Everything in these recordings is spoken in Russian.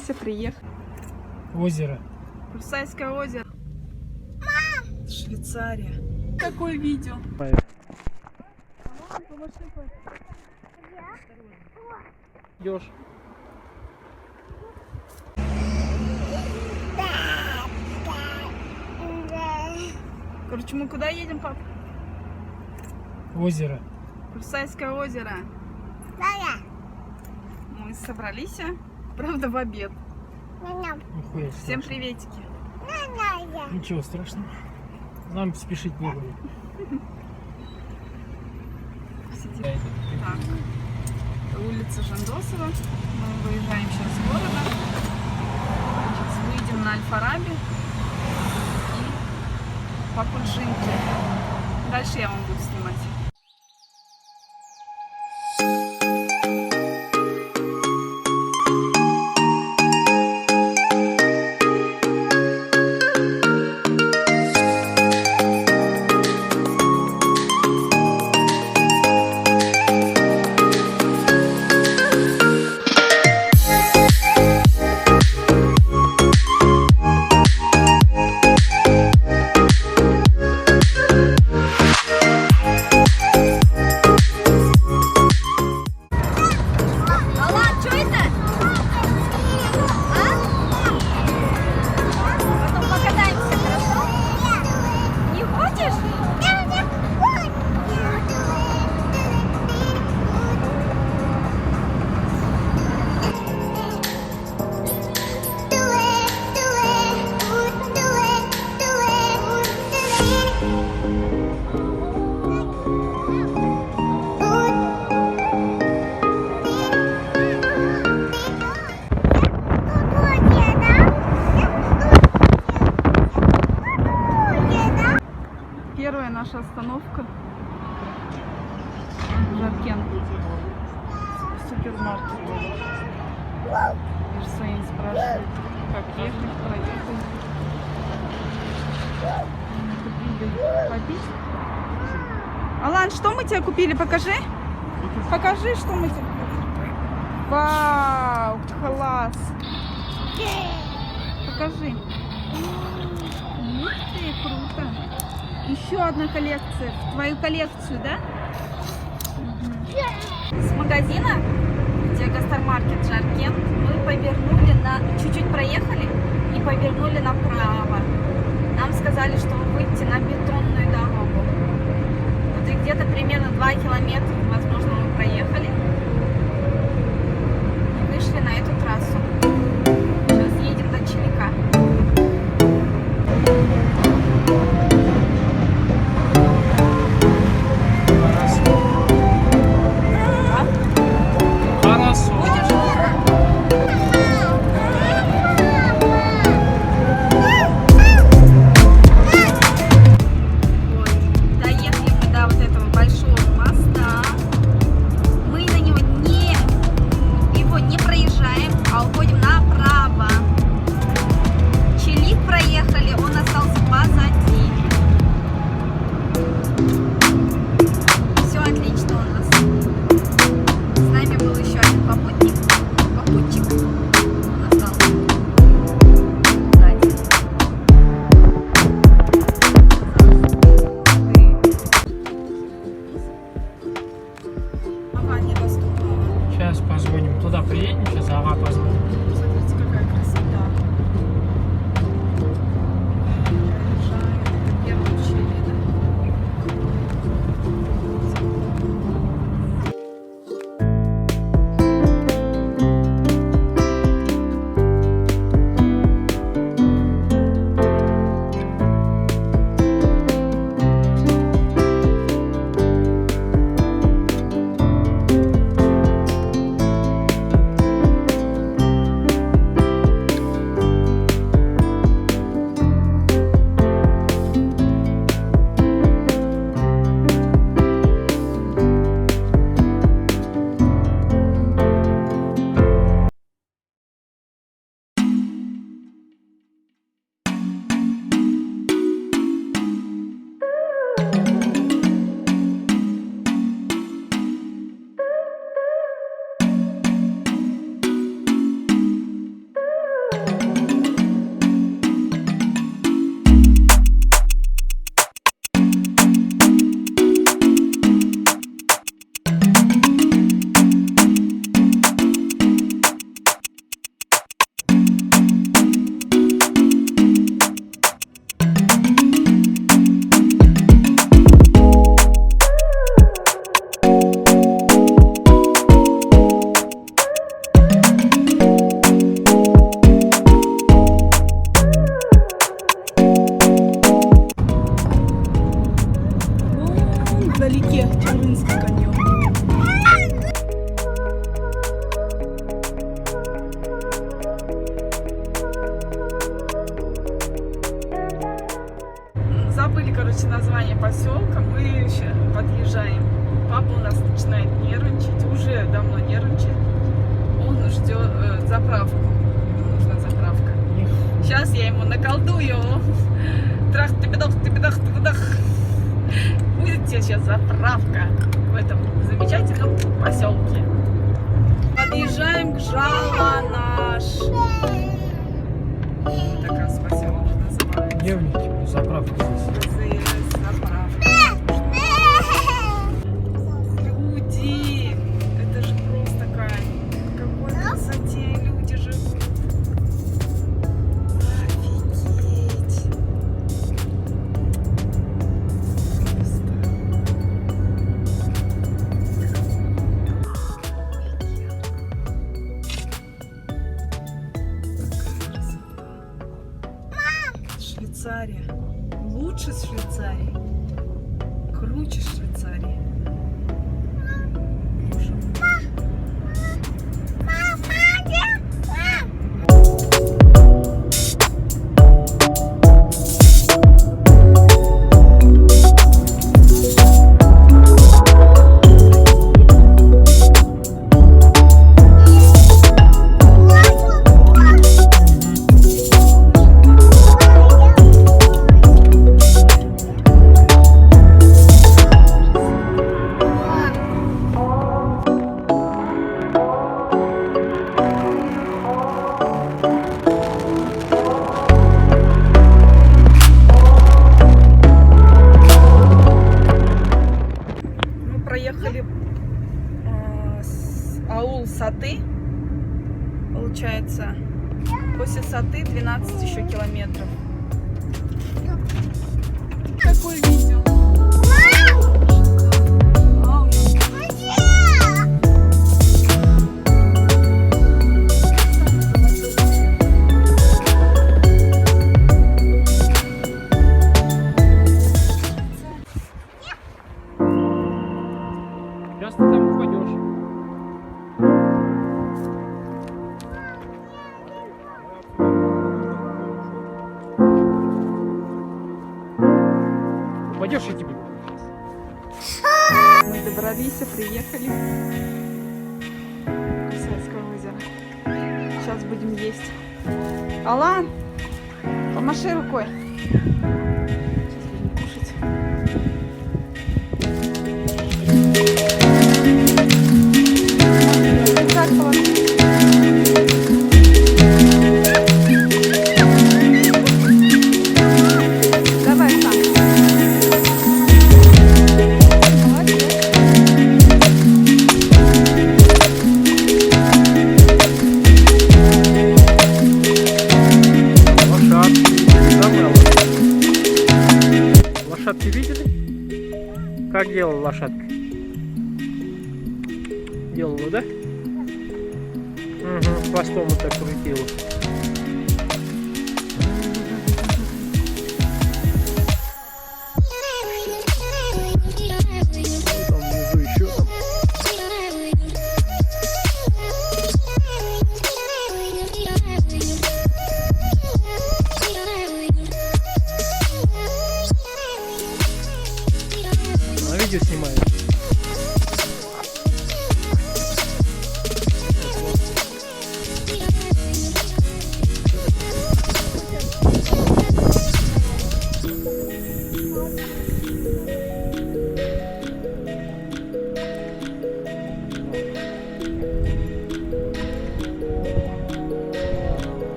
собрались и приехали. Озеро. Кульсайское озеро. Швейцария. Какое видео? Идешь. Короче, мы куда едем, пап? Озеро. Кольсайское озеро. Мы собрались, правда, в обед. Нихуя Всем страшного. приветики. Ничего страшного. Нам спешить не будет. Сидим. Так. Улица Жандосова. Мы выезжаем сейчас из города. Сейчас выйдем на Аль-Фараби и по Кульжинке. Дальше я вам буду снимать. Первая наша остановка. Жаркен. Супермаркет. Ирсейн спрашивает, как ехать, проехать. Купили попить. Алан, что мы тебе купили? Покажи. Покажи, что мы тебе купили. Вау, класс. Покажи. Ух ты, круто. Еще одна коллекция. В твою коллекцию, да? Угу. С магазина, где гастромаркет Жаркен, мы повернули чуть-чуть проехали и повернули направо. Нам сказали, что выйти на бетонную дорогу. Вот и где-то примерно 2 километра, возможно, мы проехали. И вышли на эту трассу. Сейчас едем до Челика. слышите название поселка, мы еще подъезжаем. Папа у нас начинает нервничать, уже давно нервничает. Он ждет заправку. Ему нужна заправка. Сейчас я ему наколдую. Трах, тыпидах, тыпидах, тыпидах. Будет тебе сейчас заправка в этом замечательном поселке. Подъезжаем к Жаланаш. Так раз поселок называется. Девники, заправка здесь. Заправка. Люди, это же просто кайф. В какой красоте люди живут. Офигеть. Швейцария. Лучше Швейцарии. Круче Швейцарии. Боже мой. Проехали аул Саты, получается, после Саты 12 еще километров. Какое видео? Сейчас ты там упадешь. Упадешь и тебе. Мы добрались, приехали. Кольсайское озеро. Сейчас будем есть. Алан, помаши рукой. Сейчас будем кушать. Давай сам. Лошадки видели? Как делала лошадка? Делала, да? Угу, хвостом вот так крутила. Там внизу еще там. На видео снимаю.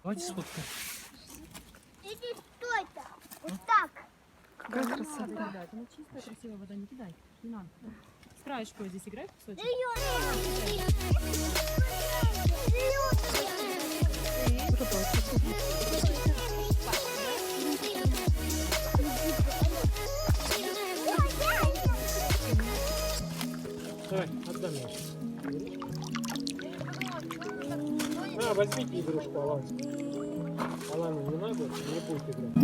Давайте сфоткаем. Иди, стой там. Вот так. Какая красота. Да, ну чистая, красивая вода, не кидай. Не надо. С краешку здесь играй кусочек. На, возьмите игрушку, Алан. Алану не надо, не будет играть.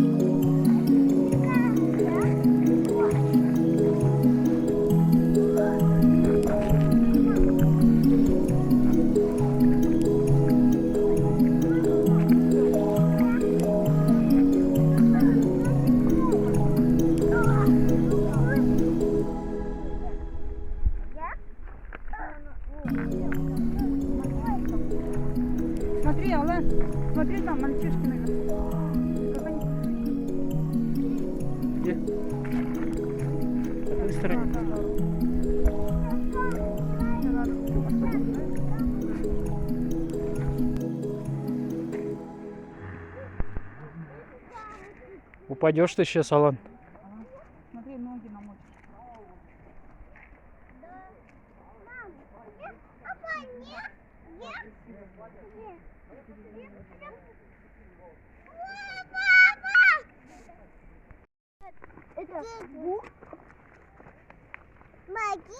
Смотри, Алан, смотри, там мальчишки наверху. Где? На той стороне. Упадешь ты сейчас, Алан. Смотри, ноги намочишь. Это бух. Маги.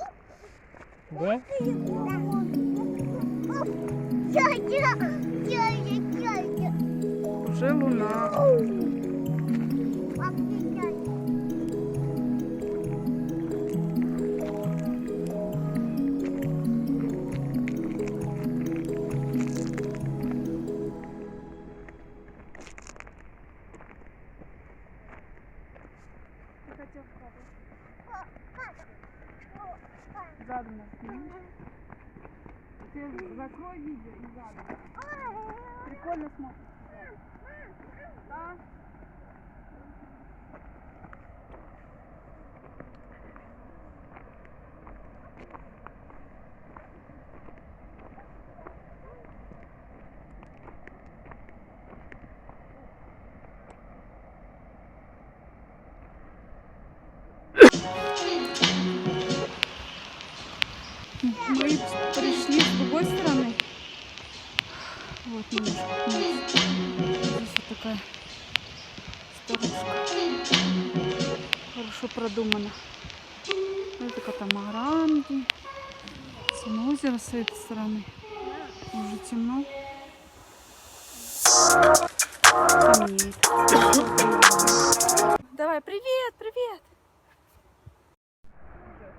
Да? Уже луна. Задом нас снимешь. Ты закрой видео и задом. Прикольно смотришь. Да? Мы пришли с другой стороны. Вот немножко вниз. Здесь вот такая сторожка. Хорошо продумано. Это катамаранги. Само озеро с этой стороны. Уже темно. Темнеет. Давай, привет, привет.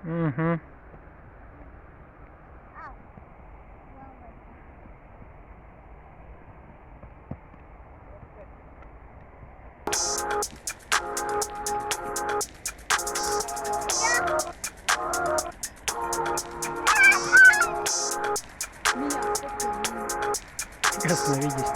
Угу. Остановитесь.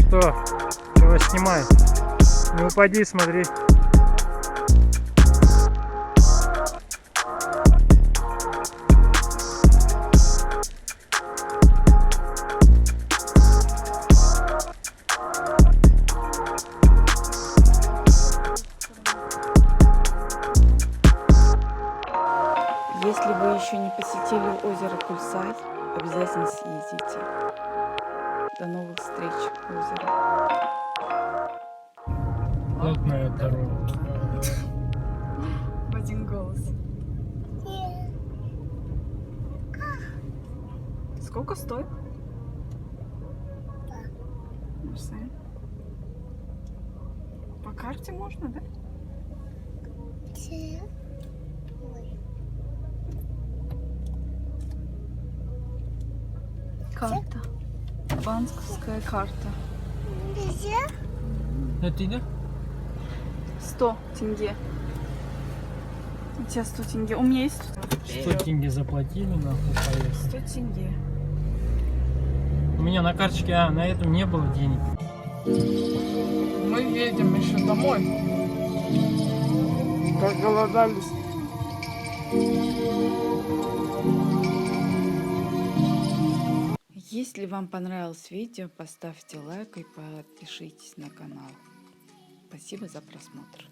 Что? Чего снимай? Не упади, смотри. Если вы еще не посетили озеро Кульсай, обязательно съездите. До новых встреч, озеро. Плотная дорога. В один голос. Сколько стоит? По карте можно, да? Карта. Банковская карта. Это да? 100 тенге. У тебя 100 тенге. У меня есть 100 тенге заплатили, нахуй, поехали. 100 тенге. У меня на карточке, на этом не было денег. Мы едем еще домой. Проголодались. Если вам понравилось видео, поставьте лайк и подпишитесь на канал. Спасибо за просмотр.